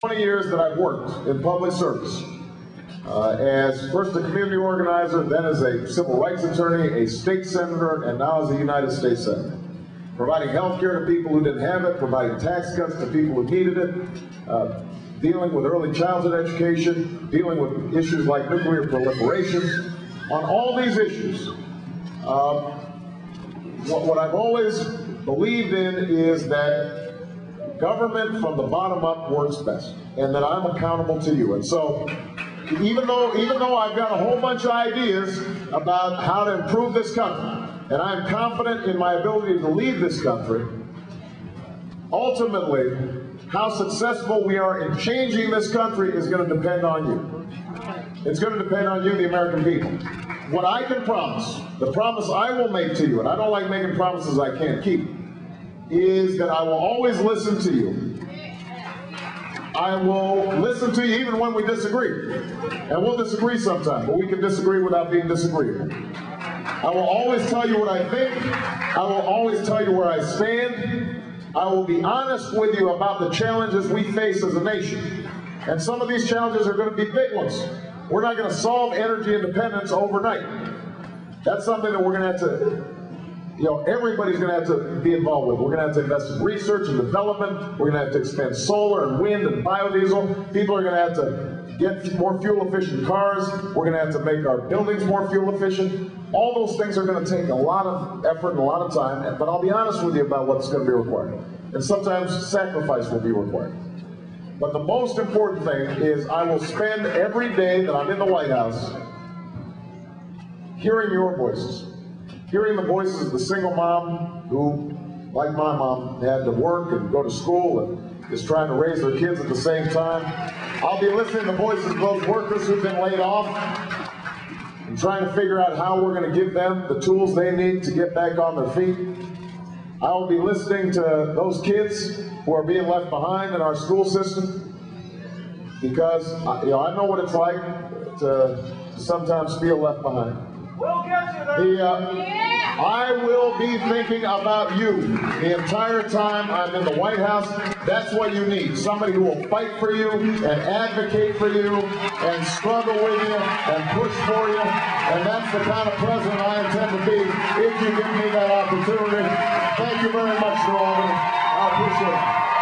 20 years that I've worked in public service, as first a community organizer, then as a civil rights attorney, a state senator, and now as a United States Senator. Providing health care to people who didn't have it, providing tax cuts to people who needed it, dealing with early childhood education, dealing with issues like nuclear proliferation. On all these issues, what I've always believed in is that government from the bottom up works best, and that I'm accountable to you. And so, even though I've got a whole bunch of ideas about how to improve this country, and I'm confident in my ability to lead this country, ultimately, how successful we are in changing this country is going to depend on you. It's going to depend on you, the American people. What I can promise, the promise I will make to you, and I don't like making promises I can't keep, is that I will always listen to you. I will listen to you even when we disagree. And we'll disagree sometime, but we can disagree without being disagreeable. I will always tell you what I think. I will always tell you where I stand. I will be honest with you about the challenges we face as a nation. And some of these challenges are going to be big ones. We're not going to solve energy independence overnight. That's something that we're going to have to, everybody's going to have to be involved with. We're going to have to invest in research and development. We're going to have to expand solar and wind and biodiesel. People are going to have to get more fuel-efficient cars. We're going to have to make our buildings more fuel-efficient. All those things are going to take a lot of effort and a lot of time, but I'll be honest with you about what's going to be required. And sometimes sacrifice will be required. But the most important thing is I will spend every day that I'm in the White House hearing your voices. Hearing the voices of the single mom who, like my mom, had to work and go to school and is trying to raise their kids at the same time. I'll be listening to the voices of those workers who've been laid off and trying to figure out how we're going to give them the tools they need to get back on their feet. I will be listening to those kids who are being left behind in our school system, because I know what it's like to sometimes feel left behind. We'll get you there. I will be thinking about you the entire time I'm in the White House. That's what you need. Somebody who will fight for you and advocate for you and struggle with you and push for you. And that's the kind of president I intend to be if you give me that opportunity. Thank you very much, Albany. I appreciate it.